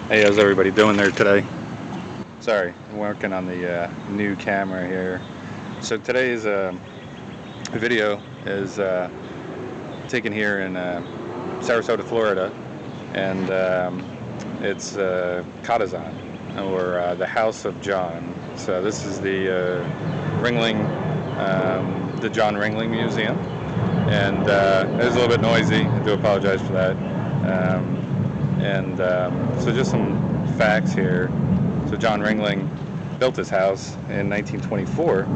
Hey, how's everybody doing there today? Sorry, I'm working on the new camera here. So today's video is taken here in Sarasota, Florida, and it's Katazan, or the House of John. So this is the Ringling, the John Ringling Museum, and it was a little bit noisy. I do apologize for that. So just some facts here. So John Ringling built his house in 1924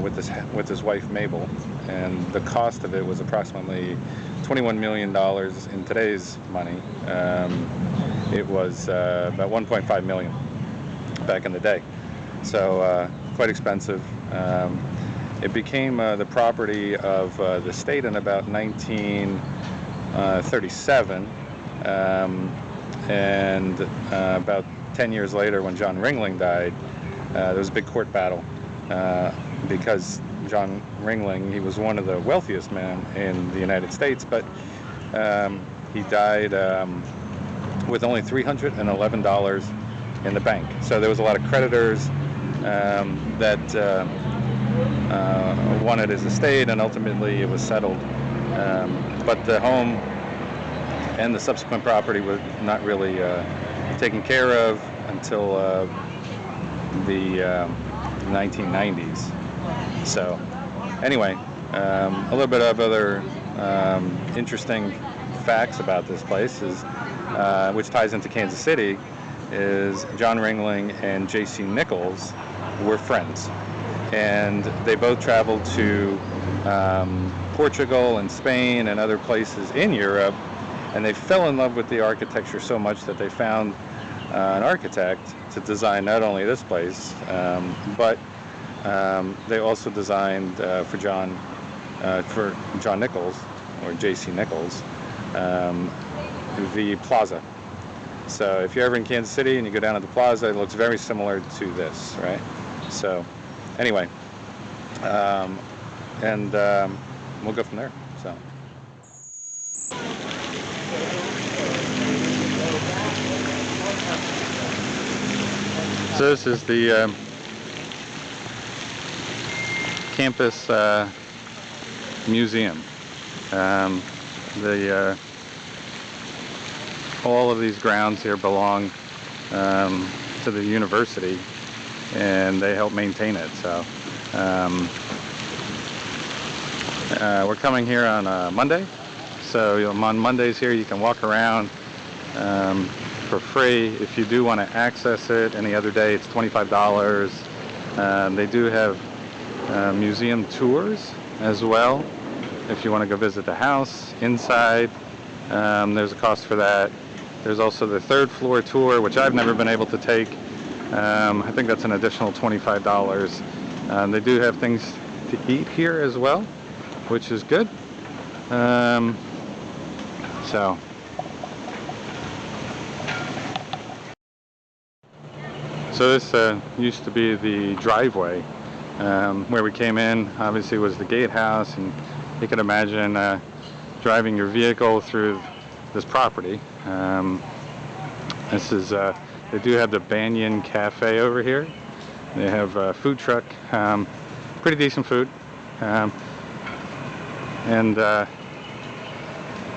with his wife Mable, and the cost of it was approximately $21 million in today's money. It was about 1.5 million back in the day, so quite expensive. It became the property of the state in about 1937, and about 10 years later, when John Ringling died, there was a big court battle because John Ringling, he was one of the wealthiest men in the United States, but he died with only $311 in the bank. So there was a lot of creditors that wanted his estate, and ultimately it was settled. But the home and the subsequent property was not really taken care of until the 1990s. So anyway, a little bit of other interesting facts about this place is, which ties into Kansas City, is John Ringling and J.C. Nichols were friends, and they both traveled to Portugal and Spain and other places in Europe, and they fell in love with the architecture so much that they found an architect to design not only this place, but they also designed for John Nichols, or J.C. Nichols, the plaza. So if you're ever in Kansas City and you go down to the plaza, it looks very similar to this, right? So anyway, we'll go from there. So this is the campus museum. All of these grounds here belong to the university, and they help maintain it. So we're coming here on Monday. So on Mondays here you can walk around for free. If you do want to access it any other day, it's $25. They do have museum tours as well. If you want to go visit the house inside, there's a cost for that. There's also the third floor tour, which I've never been able to take. I think that's an additional $25. They do have things to eat here as well, which is good. So this used to be the driveway where we came in. Obviously was the gatehouse, and you can imagine driving your vehicle through this property. They do have the Banyan Cafe over here. They have a food truck, pretty decent food.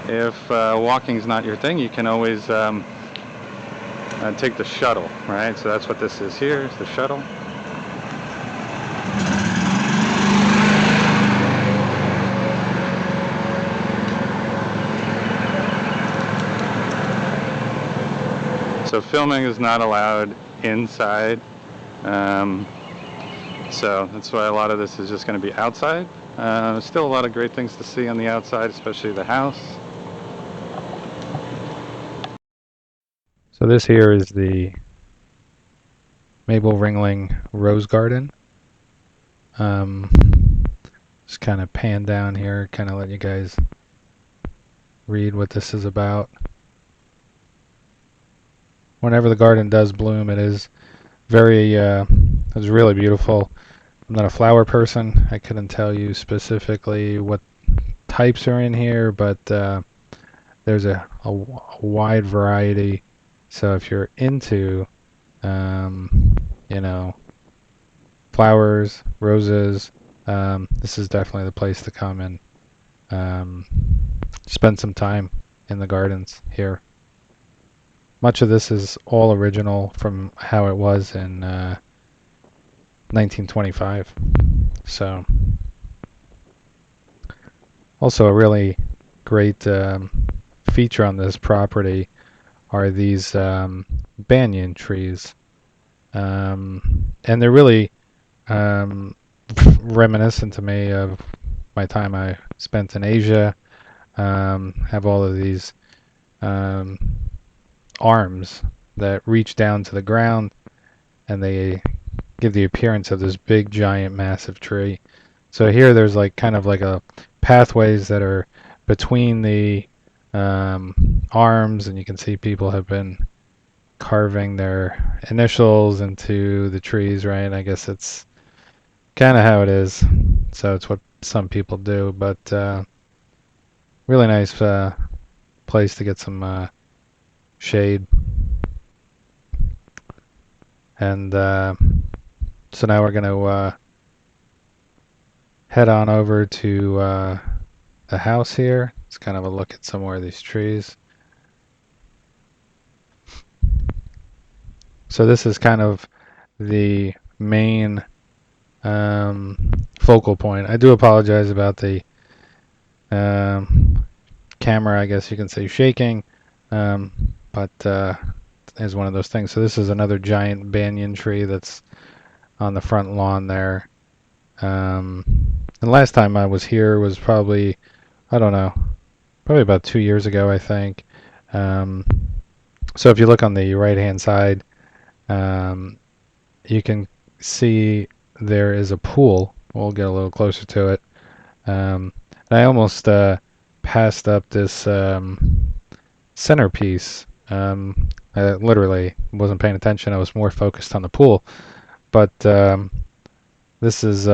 If walking's not your thing, you can always take the shuttle, right? So that's what this is here, is the shuttle. So filming is not allowed inside, so that's why a lot of this is just going to be outside. There's still a lot of great things to see on the outside, especially the house. So this here is the Mable Ringling Rose Garden. Just kind of pan down here, kind of let you guys read what this is about. Whenever the garden does bloom, it is it's really beautiful. I'm not a flower person. I couldn't tell you specifically what types are in here, but there's a wide variety. So if you're into, you know, flowers, roses, this is definitely the place to come and um, spend some time in the gardens here. Much of this is all original from how it was in 1925. So, also a really great feature on this property are these banyan trees. And they're really um, reminiscent to me of my time I spent in Asia. Have all of these um, arms that reach down to the ground, and they give the appearance of this big, giant, massive tree. So here, there's like kind of like a pathways that are between the arms, and you can see people have been carving their initials into the trees, right? I guess it's kind of how it is. So it's what some people do, but really nice place to get some shade. And so now we're going to head on over to the house here. It's kind of a look at some more of these trees. So this is kind of the main focal point. I do apologize about the camera, I guess you can say, shaking, but is one of those things. So this is another giant banyan tree that's on the front lawn there. And last time I was here was probably, I don't know, probably about 2 years ago, I think. Um, so if you look on the right-hand side, um, you can see there is a pool. We'll get a little closer to it. And I almost passed up this centerpiece. I literally wasn't paying attention. I was more focused on the pool. But this is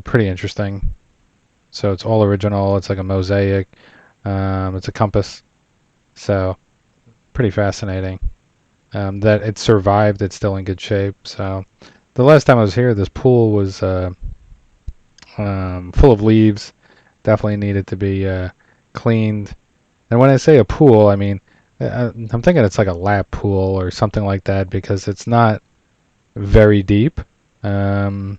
pretty interesting. So it's all original. It's like a mosaic. It's a compass. So pretty fascinating. That it survived. It's still in good shape. So the last time I was here, this pool was full of leaves. Definitely needed to be cleaned. And when I say a pool, I mean I'm thinking it's like a lap pool or something like that because it's not very deep. Um,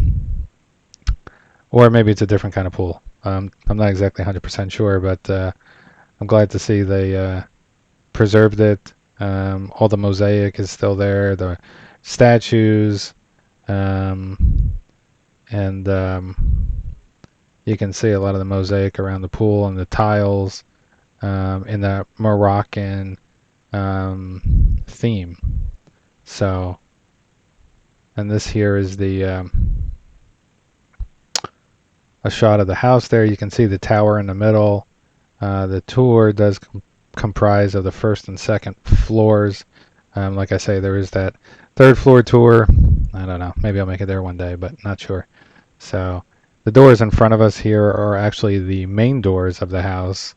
or maybe it's a different kind of pool. I'm not exactly 100% sure, but I'm glad to see they preserved it. All the mosaic is still there, the statues, um, and you can see a lot of the mosaic around the pool and the tiles in that Moroccan theme. So, and this here is the a shot of the house there. You can see the tower in the middle. The tour does comprise of the first and second floors. Like I say, there is that third floor tour. I don't know. Maybe I'll make it there one day, but not sure. So the doors in front of us here are actually the main doors of the house.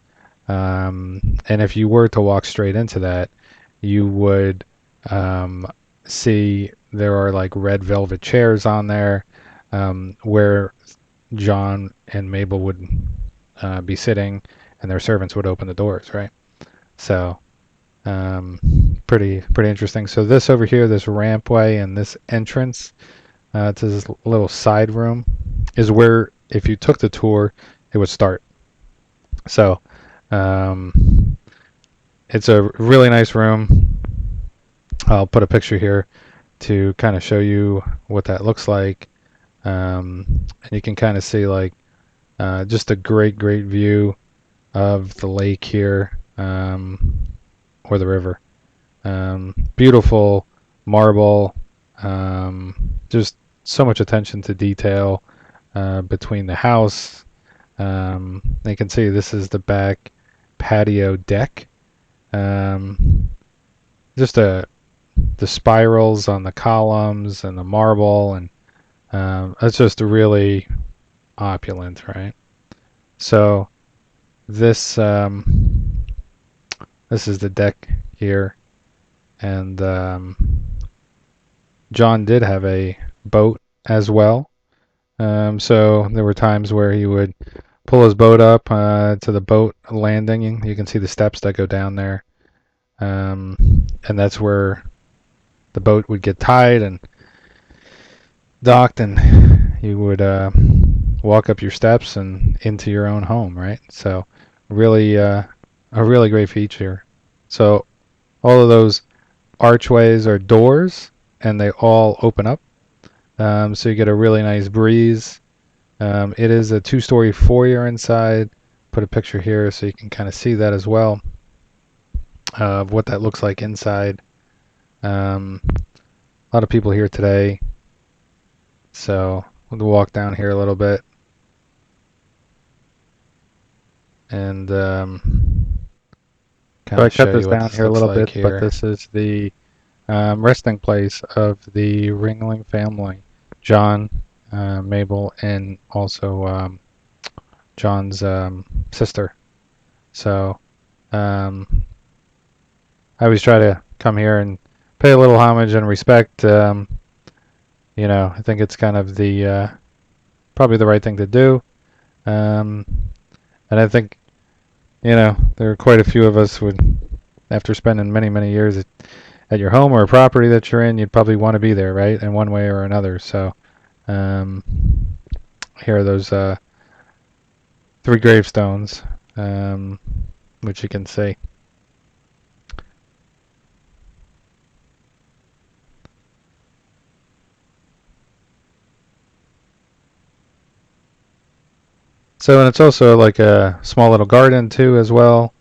And if you were to walk straight into that, you would see there are like red velvet chairs on there where John and Mabel would be sitting, and their servants would open the doors, right? So pretty interesting. So this over here, this rampway and this entrance to this little side room is where, if you took the tour, it would start. So it's a really nice room. I'll put a picture here to kind of show you what that looks like. And you can kind of see like just a great view of the lake here or the river. Beautiful marble, just so much attention to detail between the house. You can see this is the back patio deck. Um, just the spirals on the columns and the marble, and it's just really opulent, right? So this this is the deck here. And John did have a boat as well. So there were times where he would pull his boat up to the boat landing. You can see the steps that go down there. And that's where the boat would get tied and docked, and you would walk up your steps and into your own home, right? So really, a really great feature. So all of those archways are doors, and they all open up. So you get a really nice breeze. It is a two-story foyer inside. Put a picture here so you can kind of see that as well, of what that looks like inside. A lot of people here today, so we'll walk down here a little bit and kind of show you what this looks like here. But this is the resting place of the Ringling family, John, Mabel, and also John's sister. So I always try to come here and pay a little homage and respect. I think it's kind of the probably the right thing to do. And I think, there are quite a few of us would, after spending many, many years at your home or a property that you're in, you'd probably want to be there, right, in one way or another. So here are those 3 gravestones, which you can see. So, and it's also like a small little garden too as well.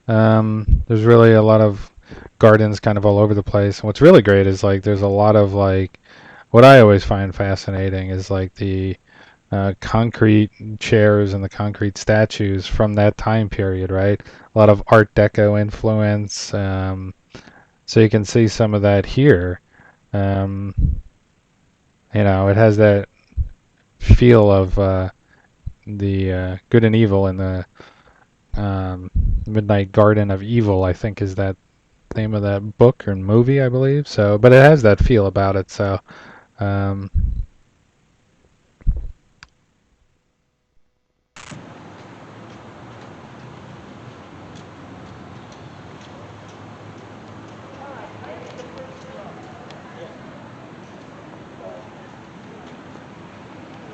There's really a lot of gardens kind of all over the place. And what's really great is like there's a lot of like what I always find fascinating is like the concrete chairs and the concrete statues from that time period, right? A lot of Art Deco influence. So you can see some of that here. It has that feel of the good and evil in the Midnight Garden of Evil, I think is that name of that book or movie, I believe. So, but it has that feel about it. So,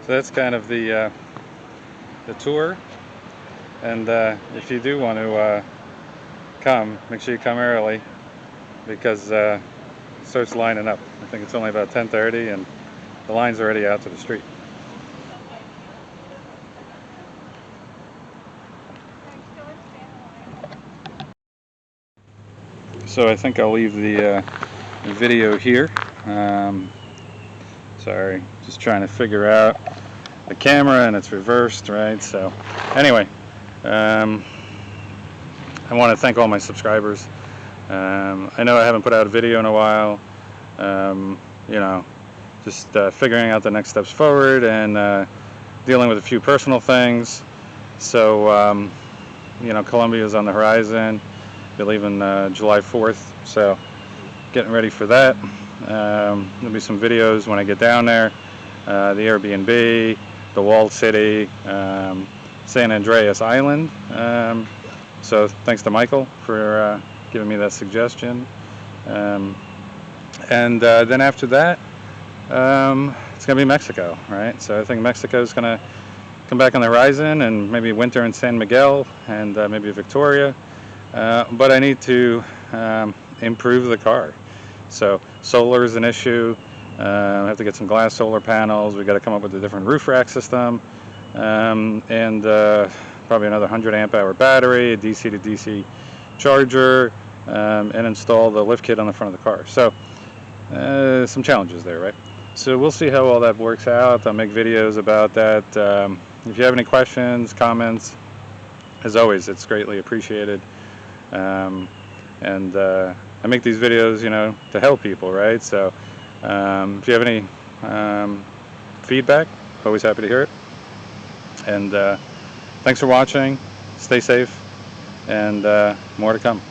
So that's kind of the tour. And if you do want to come, make sure you come early because it starts lining up. I think it's only about 10:30 and the line's already out to the street. So I think I'll leave the video here. Sorry, just trying to figure out the camera and it's reversed, right? So anyway, I want to thank all my subscribers. I know I haven't put out a video in a while. Just figuring out the next steps forward and dealing with a few personal things. So, Columbia's on the horizon. Be leaving July 4th, so getting ready for that. There'll be some videos when I get down there. The Airbnb, the walled city, San Andreas Island. So thanks to Michael for giving me that suggestion. And then after that, it's going to be Mexico, right? So I think Mexico is going to come back on the horizon, and maybe winter in San Miguel and maybe Victoria. But I need to improve the car. So solar is an issue. I have to get some glass solar panels. We got to come up with a different roof rack system, and probably another 100 amp hour battery, a DC to DC charger, and install the lift kit on the front of the car. So some challenges there, right? So we'll see how all that works out. I'll make videos about that. If you have any questions, comments, as always, it's greatly appreciated. I make these videos, to help people, right? So if you have any feedback, always happy to hear it. And thanks for watching. Stay safe, and more to come.